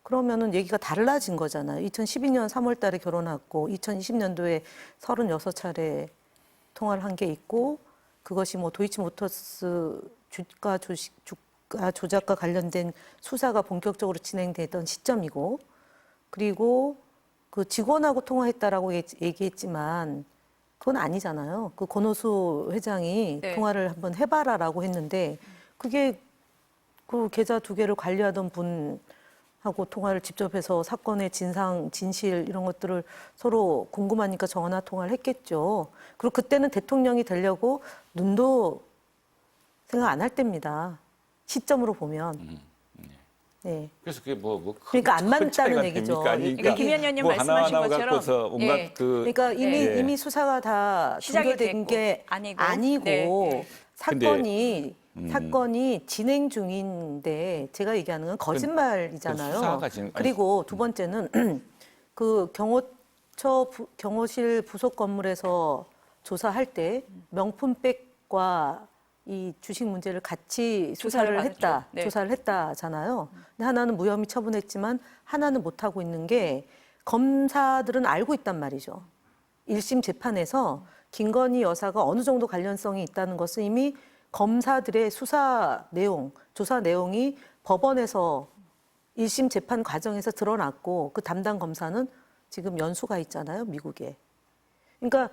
그러면은 얘기가 달라진 거잖아요. 2012년 3월 달에 결혼했고 2020년도에 36차례 통화를 한 게 있고 그것이 뭐 도이치모터스 주가 조작과 관련된 수사가 본격적으로 진행되던 시점이고 그리고 그 직원하고 통화했다라고 얘기했지만 그건 아니잖아요. 그 권오수 회장이 통화를 한번 해봐라라고 했는데 그게 그 계좌 2개를 관리하던 분하고 통화를 직접 해서 사건의 진실 이런 것들을 서로 궁금하니까 전화 통화를 했겠죠. 그리고 그때는 대통령이 되려고 눈도 생각 안 할 때입니다. 시점으로 보면. 네. 그래서 그게 그러니까 안 맞다는 얘기죠. 그러니까 김 의원님 말씀하신 것처럼 그러니까 이미 수사가 다 종결된 게 아니고 사건이 진행 중인데 제가 얘기하는 건 거짓말이잖아요. 그리고 두 번째는 그 경호실 부속 건물에서 조사할 때 명품백과 이 주식 문제를 같이 조사를 했다잖아요. 근데 하나는 무혐의 처분했지만 하나는 못 하고 있는 게 검사들은 알고 있단 말이죠. 1심 재판에서 김건희 여사가 어느 정도 관련성이 있다는 것은 이미 검사들의 수사 내용, 조사 내용이 법원에서 1심 재판 과정에서 드러났고 그 담당 검사는 지금 연수가 있잖아요, 미국에. 그러니까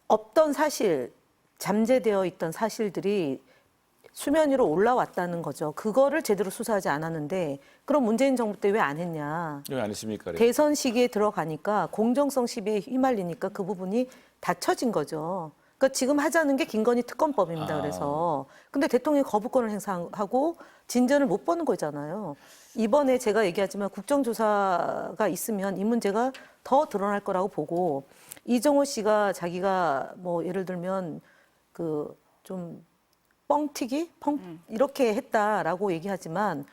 없던 사실, 잠재되어 있던 사실들이 수면 위로 올라왔다는 거죠. 그거를 제대로 수사하지 않았는데 그럼 문재인 정부 때 왜 안 했냐. 왜 안 했습니까? 대선 시기에 들어가니까 공정성 시비에 휘말리니까 그 부분이 닫혀진 거죠. 그러니까 지금 하자는 게 김건희 특검법입니다. 그래서 근데 대통령이 거부권을 행사하고 진전을 못 보는 거잖아요. 이번에 제가 얘기하지만 국정조사가 있으면 이 문제가 더 드러날 거라고 보고 이정호 씨가 자기가 뭐 예를 들면 그 좀 뻥튀기 이렇게 했다라고 얘기하지만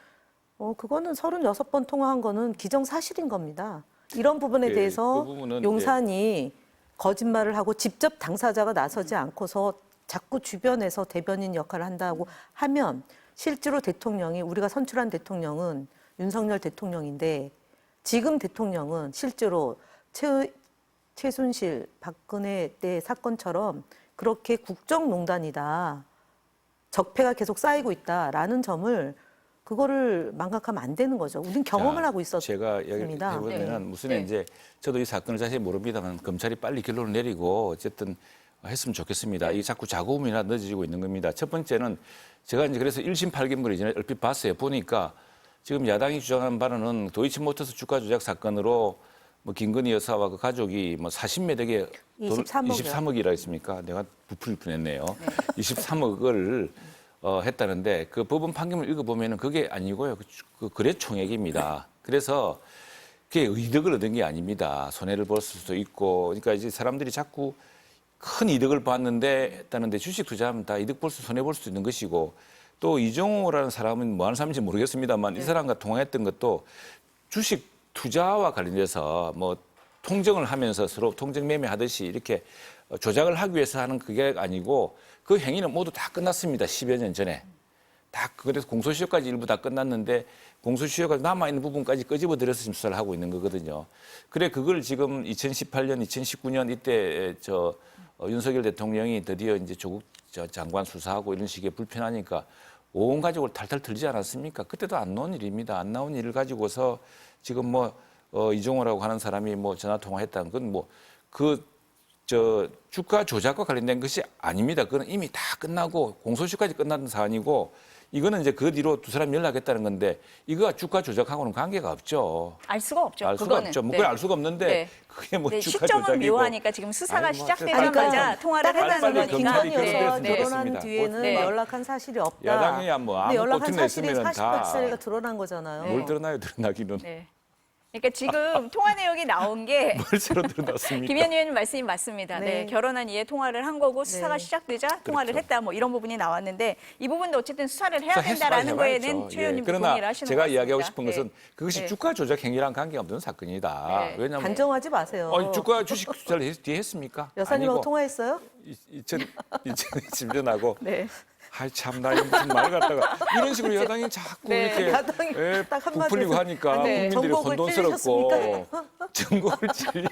그거는 36번 통화한 거는 기정사실인 겁니다. 이런 부분에 그 대해서 부분은 용산이 거짓말을 하고 직접 당사자가 나서지 않고서 자꾸 주변에서 대변인 역할을 한다고 하면 실제로 대통령이 우리가 선출한 대통령은 윤석열 대통령인데 지금 대통령은 실제로 최순실 박근혜 때 사건처럼 그렇게 국정농단이다. 적폐가 계속 쌓이고 있다라는 점을 그거를 망각하면 안 되는 거죠. 우린 경험을 자, 하고 있었습니다. 제가 얘기를 해보면은 무슨 이제 저도 이 사건을 자세히 모릅니다만 검찰이 빨리 결론을 내리고 어쨌든 했으면 좋겠습니다. 이게 자꾸 자고움이나 늦어지고 있는 겁니다. 첫 번째는 제가 이제 그래서 1심 8개문을 이전에 얼핏 봤어요. 보니까 지금 야당이 주장한 바는 도이치모터스 주가 조작 사건으로 뭐 김건희 여사와 그 가족이 뭐 40몇 억의 23억이라 했습니까? 내가 부풀릴 뻔했네요. 23억을 했다는데 그 법원 판결을 읽어보면은 그게 아니고요. 그 거래총액입니다. 그래서 그게 이득을 얻은 게 아닙니다. 손해를 볼 수도 있고. 그러니까 이제 사람들이 자꾸 큰 이득을 봤는데 했다는데 주식 투자하면 다 이득 볼 수, 손해 볼 수도 있는 것이고 또 이종호라는 사람은 뭐 하는 사람인지 모르겠습니다만 이 사람과 통화했던 것도 주식 투자와 관련돼서 뭐 통정을 하면서 서로 통정 매매하듯이 이렇게 조작을 하기 위해서 하는 그게 아니고 그 행위는 모두 다 끝났습니다. 10여 년 전에. 다 그래서 공소시효까지 일부 다 끝났는데 공소시효가 남아있는 부분까지 끄집어들여서 지금 수사를 하고 있는 거거든요. 그래 그걸 지금 2018년, 2019년 이때 윤석열 대통령이 드디어 이제 조국 장관 수사하고 이런 식의 불편하니까 온 가족을 탈탈 털지 않았습니까? 그때도 안 나온 일입니다. 안 나온 일을 가지고서 지금 이종호라고 하는 사람이 뭐 전화 통화했다는 건 주가 조작과 관련된 것이 아닙니다. 그건 이미 다 끝나고 공소시효까지 끝난 사안이고 이거는 이제 그 뒤로 두 사람이 연락했다는 건데 이거가 주가 조작하고는 관계가 없죠. 알 수가 없죠. 알 수가 그거는. 없죠. 뭐 그걸 알 수가 없는데 네. 그게 뭐 네, 주가 시점은 조작이고. 묘하니까 지금 수사가 아니, 뭐 시작되자마자 통화를 빨리 했다는 빨리 거니까. 경찰이 김건희 여사 그런 데서 결혼한 했습니다. 뒤에는 네. 연락한 사실이 없다. 야당이야 뭐 근데 아무 연락한 꼬투리 사실이 냈으면 다 48살이가 드러난 거잖아요. 뭘 드러나요, 드러나기는. 네. 그러니까 지금 통화 내용이 나온 게 뭘 새로 드러났습니까? 김현 의원님 말씀이 맞습니다. 네. 네. 결혼한 이에 통화를 한 거고 수사가 네. 시작되자 통화를 했다 뭐 이런 부분이 나왔는데 이 부분도 어쨌든 수사를 해야 그래서 된다라는 해봐야죠. 거에는 최 의원님 그러나 동의를 하시는 제가 것 같습니다. 이야기하고 싶은 것은 네. 그것이 네. 주가 조작 행위랑 관계가 없는 사건이다. 네. 왜냐하면 단정하지 마세요. 주가 주식 투자를 뒤에 했습니까? 여사님하고 아니고 통화했어요? 2010년하고 네. 아이 참나 이거 무슨 말 갖다가 이런 식으로 여당이 자꾸 네. 이렇게 야당이 딱 한마디에서 부풀리고 하니까 네. 국민들이 전곡을 혼돈스럽고 찔리셨습니까? 전곡을 찔리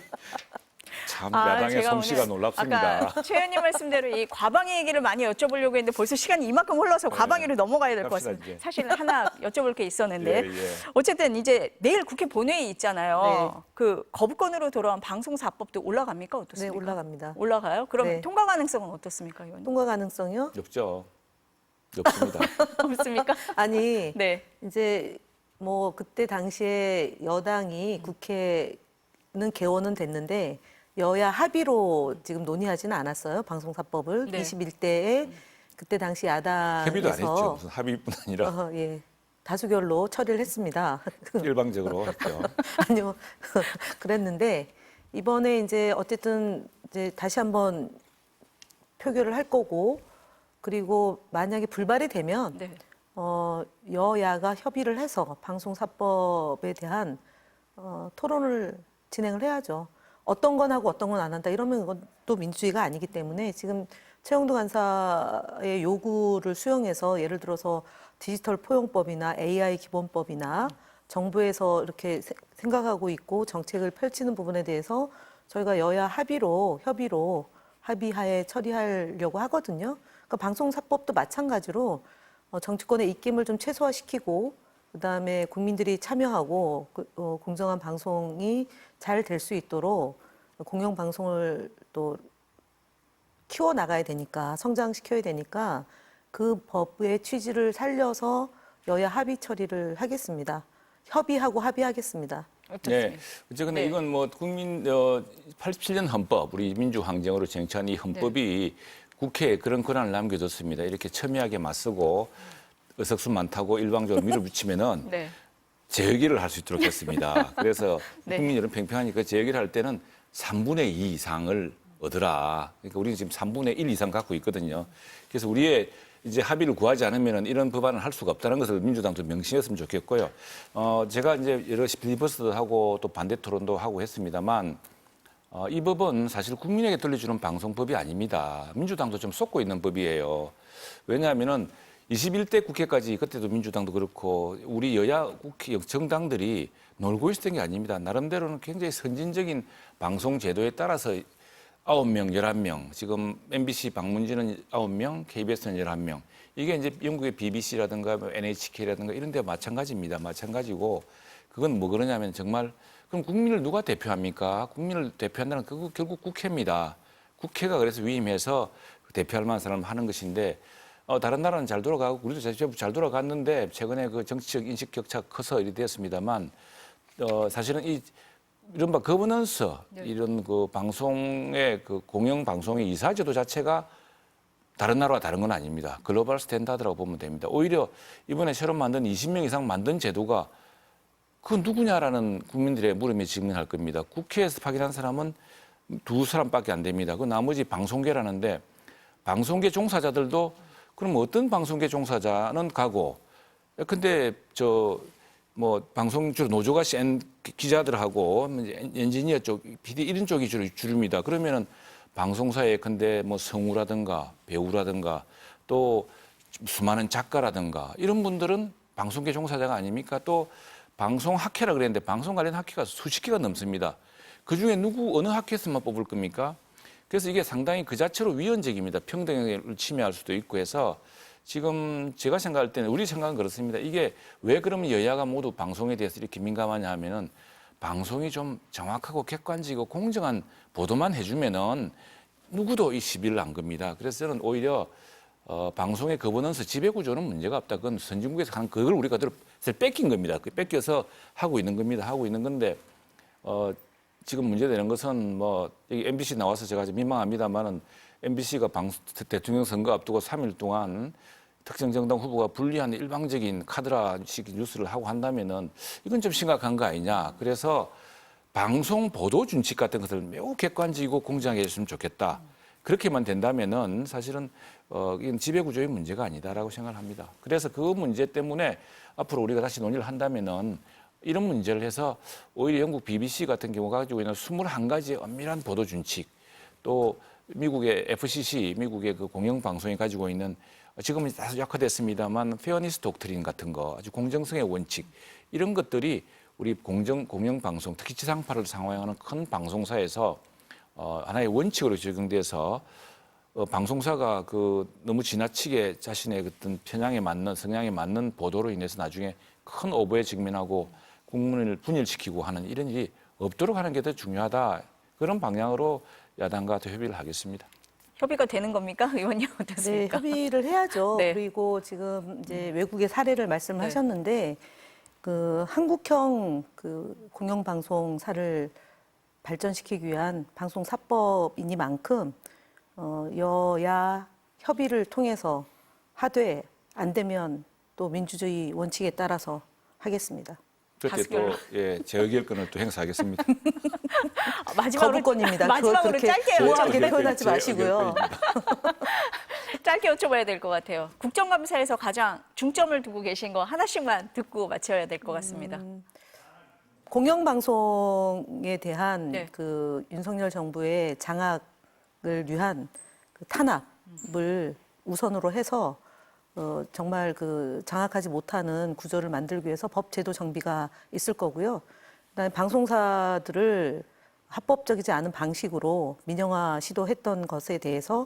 참 야당의 제가 솜씨가 오늘 놀랍습니다. 아까 최 의원님 말씀대로 이 과방위 얘기를 많이 여쭤보려고 했는데 벌써 시간이 이만큼 흘러서 과방위로 넘어가야 될 것 갑시다, 같습니다. 이제. 사실 하나 여쭤볼 게 있었는데 예, 예. 어쨌든 이제 내일 국회 본회의 있잖아요. 네. 그 거부권으로 돌아온 방송사법도 올라갑니까? 네, 어떻습니까? 올라갑니다. 올라가요? 그럼 네. 통과 가능성은 어떻습니까, 의원님? 통과 가능성이요? 없죠. 없습니다. 없습니까? 아니, 네. 이제 뭐 그때 당시에 여당이 국회는 개원은 됐는데 여야 합의로 지금 논의하지는 않았어요. 방송사법을 네. 21대에 그때 당시 야당에서 협의도 안 했죠. 무슨 합의뿐 아니라 예, 다수결로 처리를 했습니다. 일방적으로 했죠. 아니요, 그랬는데 이번에 이제 어쨌든 이제 다시 한번 표결을 할 거고 그리고 만약에 불발이 되면 네. 여야가 협의를 해서 방송사법에 대한 토론을 진행을 해야죠. 어떤 건 하고 어떤 건 안 한다 이러면 이건 또 민주주의가 아니기 때문에 지금 최영도 간사의 요구를 수용해서 예를 들어서 디지털 포용법이나 AI 기본법이나 정부에서 이렇게 생각하고 있고 정책을 펼치는 부분에 대해서 저희가 여야 협의로 합의하에 처리하려고 하거든요. 그러니까 방송사법도 마찬가지로 정치권의 입김을 좀 최소화시키고 그다음에 국민들이 참여하고 공정한 방송이 잘 될 수 있도록 공영방송을 또 키워나가야 되니까 성장시켜야 되니까 그 법의 취지를 살려서 여야 합의 처리를 하겠습니다. 협의하고 합의하겠습니다. 어떻습니까? 네. 어쨌거나 네. 이건 뭐 국민 87년 헌법, 우리 민주항쟁으로 쟁취한 이 헌법이 국회에 그런 권한을 남겨줬습니다. 이렇게 첨예하게 맞서고 의석수 많다고 일방적으로 밀어붙이면은 네. 재역일을 할 수 있도록 했습니다. 그래서 네. 국민 여론 팽팽하니까 재역일을 할 때는 3분의 2 이상을 얻으라. 그러니까 우리는 지금 3분의 1 이상 갖고 있거든요. 그래서 우리의 이제 합의를 구하지 않으면 이런 법안을 할 수가 없다는 것을 민주당도 명심했으면 좋겠고요. 제가 이제 여러 필리버스터도 하고 또 반대 토론도 하고 했습니다만 이 법은 사실 국민에게 들려주는 방송법이 아닙니다. 민주당도 좀 쏟고 있는 법이에요. 왜냐하면은 21대 국회까지 그때도 민주당도 그렇고 우리 여야 국회 정당들이 놀고 있었던 게 아닙니다. 나름대로는 굉장히 선진적인 방송 제도에 따라서 9명, 11명, 지금 MBC 방문진은 9명, KBS는 11명. 이게 이제 영국의 BBC라든가 NHK라든가 이런 데와 마찬가지입니다. 마찬가지고 그건 뭐 그러냐면 정말 그럼 국민을 누가 대표합니까? 국민을 대표한다는 그 결국 국회입니다. 국회가 그래서 위임해서 대표할 만한 사람을 하는 것인데 다른 나라는 잘 돌아가고 우리도 잘 돌아갔는데 최근에 그 정치적 인식 격차가 커서 이렇게 되었습니다만 사실은 이른바 거버넌스 이런 그 방송의 그 공영 방송의 이사제도 자체가 다른 나라와 다른 건 아닙니다. 글로벌 스탠다드라고 보면 됩니다. 오히려 이번에 새로 만든 20명 이상 만든 제도가 그 누구냐라는 국민들의 물음에 직면할 겁니다. 국회에서 파견한 사람은 2사람밖에 안 됩니다. 그 나머지 방송계라는데 방송계 종사자들도 그럼 어떤 방송계 종사자는 가고 근데 뭐 방송 주로 노조가 센 기자들하고 엔지니어 쪽, PD 이런 쪽이 주류입니다. 그러면은 방송사에 근데 뭐 성우라든가 배우라든가 또 수많은 작가라든가 이런 분들은 방송계 종사자가 아닙니까? 또 방송학회라 그랬는데 방송 관련 학회가 수십 개가 넘습니다. 그중에 어느 학회에서만 뽑을 겁니까? 그래서 이게 상당히 그 자체로 위헌적입니다. 평등을 침해할 수도 있고 해서 지금 제가 생각할 때는 우리 생각은 그렇습니다. 이게 왜 그러면 여야가 모두 방송에 대해서 이렇게 민감하냐 하면은 방송이 좀 정확하고 객관적이고 공정한 보도만 해주면은 누구도 이 시비를 안 겁니다. 그래서 저는 오히려 방송의 거버넌스 지배구조는 문제가 없다. 그건 선진국에서 한 그걸 우리가 뺏긴 겁니다. 뺏겨서 하고 있는 겁니다. 하고 있는 건데 지금 문제되는 것은 뭐 여기 MBC 나와서 제가 좀 민망합니다만은 MBC가 대통령 선거 앞두고 3일 동안 특정 정당 후보가 불리한 일방적인 카드라식 뉴스를 하고 한다면은 이건 좀 심각한 거 아니냐. 그래서 방송 보도 준칙 같은 것을 매우 객관적이고 공정하게 해줬으면 좋겠다. 그렇게만 된다면은 사실은 이건 지배구조의 문제가 아니다라고 생각을 합니다. 그래서 그 문제 때문에 앞으로 우리가 다시 논의를 한다면은 이런 문제를 해서 오히려 영국 BBC 같은 경우가 가지고 있는 21가지의 엄밀한 보도 준칙 또 미국의 FCC, 미국의 그 공영방송이 가지고 있는 지금은 다소 약화됐습니다만 페어니스 독트린 같은 거 아주 공정성의 원칙 이런 것들이 우리 공영방송 특히 지상파를 상호하는 큰 방송사에서 하나의 원칙으로 적용돼서 방송사가 그 너무 지나치게 자신의 어떤 편향에 맞는 성향에 맞는 보도로 인해서 나중에 큰 오보에 직면하고 국민을 분열시키고 하는 이런 일이 없도록 하는 게 더 중요하다. 그런 방향으로 야당과 더 협의를 하겠습니다. 협의가 되는 겁니까? 의원님 네, 어떻습니까? 협의를 해야죠. 네. 그리고 지금 이제 외국의 사례를 말씀하셨는데 그 한국형 그 공영방송사를 발전시키기 위한 방송사법이니만큼 여야 협의를 통해서 하되 안 되면 또 민주주의 원칙에 따라서 하겠습니다. 그렇게 다수결로. 또 제 의결권을 또 행사하겠습니다. 마지막으로 거부권입니다. 마지막으로 그렇게 짧게 우아하게 여쭤- 표현하지 마시고요. 짧게 여쭤봐야 될 것 같아요. 국정감사에서 가장 중점을 두고 계신 거 하나씩만 듣고 마쳐야 될 것 같습니다. 공영방송에 대한 네. 그 윤석열 정부의 장악을 위한 그 탄압을 우선으로 해서 정말 그 장악하지 못하는 구조를 만들기 위해서 법 제도 정비가 있을 거고요. 그다음에 방송사들을 합법적이지 않은 방식으로 민영화 시도했던 것에 대해서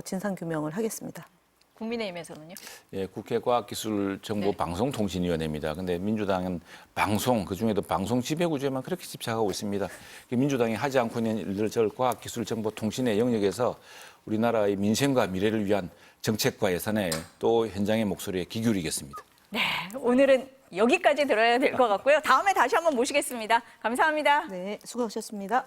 진상 규명을 하겠습니다. 국민의힘에서는요? 예, 국회과학기술정보방송통신위원회입니다. 근데 민주당은 방송, 그중에도 방송 지배구조에만 그렇게 집착하고 있습니다. 민주당이 하지 않고 있는 일들 저 과학기술정보통신의 영역에서 우리나라의 민생과 미래를 위한 정책과 예산에 또 현장의 목소리에 귀 기울이겠습니다. 네, 오늘은 여기까지 들어야 될 것 같고요. 다음에 다시 한번 모시겠습니다. 감사합니다. 네, 수고하셨습니다.